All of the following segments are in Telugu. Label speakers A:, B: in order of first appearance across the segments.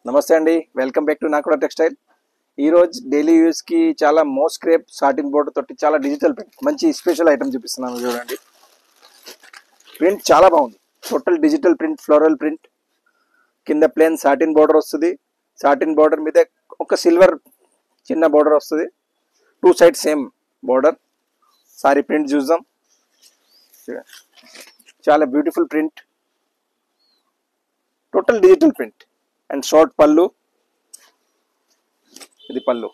A: నమస్తే అండి, వెల్కమ్ బ్యాక్ టు నాకుడా టెక్స్టైల్. ఈ రోజు డైలీ యూస్ కి చాలా మోస్ట్ క్రేప్ సాటిన్ బోర్డర్ తోటి చాలా డిజిటల్ ప్రింట్ మంచి స్పెషల్ ఐటమ్ చూపిస్తున్నాను. చూడండి, ప్రింట్ చాలా బాగుంది. Total digital print, floral print, కింద ప్లేన్ సాటిన్ బోర్డర్ వస్తుంది. సాటిన్ బోర్డర్ మీద ఒక సిల్వర్ చిన్న బోర్డర్ వస్తుంది. Two side same border. Sorry print చూద్దాం. చాలా beautiful print, total digital print and short పళ్ళు. ఇది పళ్ళు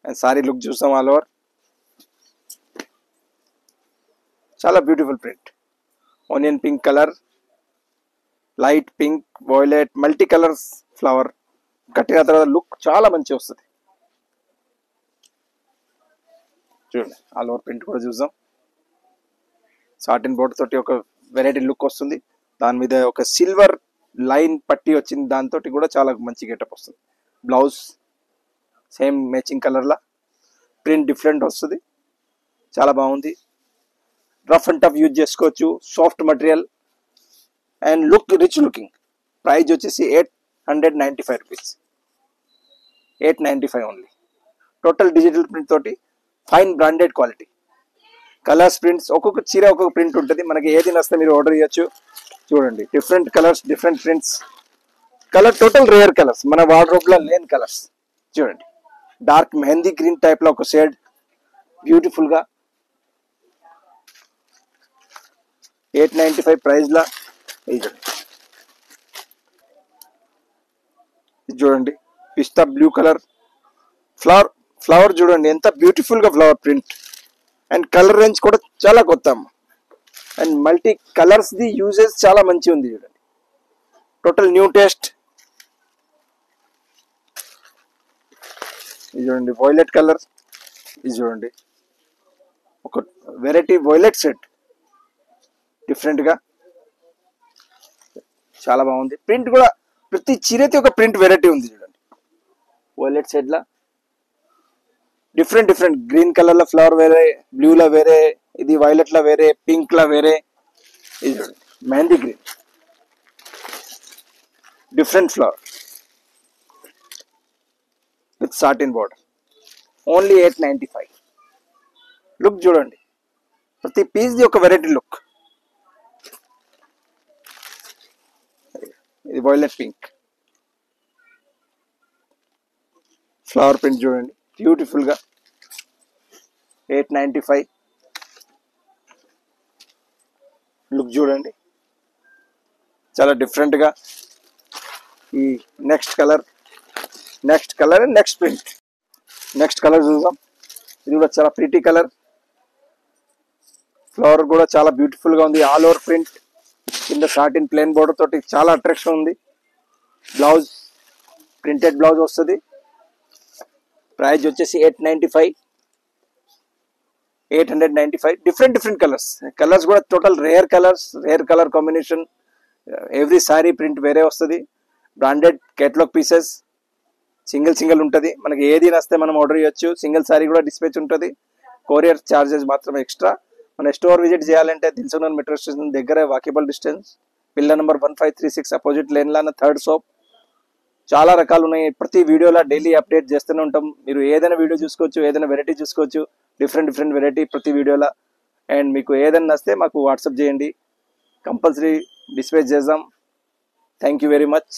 A: అండ్ సారీ లుక్ చూసాం. ఆల్ ఓవర్ చాలా beautiful print. Onion pink colour, light pink, violet, multi colours flower కట్టిన తర్వాత లుక్ చాలా మంచి వస్తుంది. చూడండి, ఆల్ ఓవర్ ప్రింట్ కూడా చూద్దాం. సాటిన్ బోర్డర్ తోటి ఒక వెరైటీ లుక్ వస్తుంది. దాని మీద ఒక సిల్వర్ లైన్ పట్టి వచ్చింది, దాంతో కూడా చాలా మంచి గెటప్ వస్తుంది. బ్లౌజ్ సేమ్ మ్యాచింగ్ కలర్లా, ప్రింట్ డిఫరెంట్ వస్తుంది. చాలా బాగుంది. రఫ్ అండ్ టఫ్ యూజ్ చేసుకోవచ్చు. Soft material and look rich looking. Price వచ్చేసి 895 rupees. 895 only. Total digital print తోటి fine branded quality. Colours, prints, ఒక్కొక్క చీర ఒక్కొక్క ప్రింట్ ఉంటుంది. మనకి ఏది నస్తే మీరు ఆర్డర్ చేయొచ్చు. చూడండి, different colours, different prints. Colour total rare colours, మన వార్డ్రోబ్ లో లేని కలర్స్. చూడండి, డార్క్ మెహందీ గ్రీన్ టైప్ లో ఒక షేడ్ బ్యూటిఫుల్ గా 895 ప్రైస్ లా. ఇది చూడండి, పిస్తా బ్లూ కలర్ ఫ్లవర్ చూడండి ఎంత బ్యూటిఫుల్ గా flower print and colour range కూడా చాలా కొత్త and multi colours the uses చాలా మంచి ఉంది. చూడండి, టోటల్ న్యూ టేస్ట్. ఇది చూడండి, వైలెట్ కలర్. ఇది చూడండి, ఒక వెరైటీ వైలెట్ సెట్ డిఫరెంట్ గా చాలా బాగుంది. ప్రింట్ కూడా ప్రతి చీరతి ఒక ప్రింట్ వెరైటీ ఉంది. చూడండి, వైలెట్ సెట్ లా డిఫరెంట్ డిఫరెంట్ గ్రీన్ కలర్ లో ఫ్లవర్ వేరే, బ్లూ లా వేరే, ఇది వైలెట్ లా వేరే, పింక్ లా వేరే. ఇది చూడండి, mehndi green, different flower with satin border. Only 895. Look చూడండి, ప్రతి పీస్ ది ఒక వెరైటీ లుక్. ఇది వైలెట్ పింక్ ఫ్లవర్ ప్రింట్ చూడండి, బ్యూటిఫుల్ గా 895. లుక్ చూడండి, చాలా డిఫరెంట్ గా. ఈ next colour and next print. Next colour చూద్దాం. ఇది కూడా చాలా ప్రిటీ కలర్. ఫ్లవర్ కూడా చాలా బ్యూటిఫుల్ గా ఉంది. ఆల్ ఓవర్ ప్రింట్, కింద సాటిన్ ప్లేన్ బోర్డర్ తోటి చాలా అట్రాక్షన్ ఉంది. బ్లౌజ్ ప్రింటెడ్ బ్లౌజ్ వస్తుంది. ప్రైస్ వచ్చేసి 895. డిఫరెంట్ డిఫరెంట్ కలర్స్ కూడా total rare colour combination. Every sorry print వేరే వస్తుంది. బ్రాండెడ్ కేటలాగ్ పీసెస్, సింగిల్ ఉంటుంది. మనకి ఏది నస్తే మనం ఆర్డర్ చేయొచ్చు. సింగిల్ సారీ కూడా డిస్పాచ్ ఉంటుంది. కొరియర్ చార్జెస్ మాత్రమే ఎక్స్ట్రా. మన స్టోర్ విజిట్ చేయాలంటే దిల్సుఖ్నగర్ మెట్రో స్టేషన్ దగ్గర, వాకేబుల్ డిస్టెన్స్, పిల్ల నెంబర్ 1536 అపోజిట్ లేన్ లా థర్డ్ షాప్. చాలా రకాలు ఉన్నాయి. ప్రతి వీడియోలో డైలీ అప్డేట్ చేస్తూనే ఉంటాం. మీరు ఏదైనా వీడియో చూసుకోవచ్చు, ఏదైనా వెరైటీ చూసుకోవచ్చు. డిఫరెంట్ వెరైటీ ప్రతి వీడియోలో. అండ్ మీకు ఏదైనా నస్తే మాకు వాట్సాప్ చేయండి, కంపల్సరీ డిస్పాచ్ చేద్దాం. Thank you very much.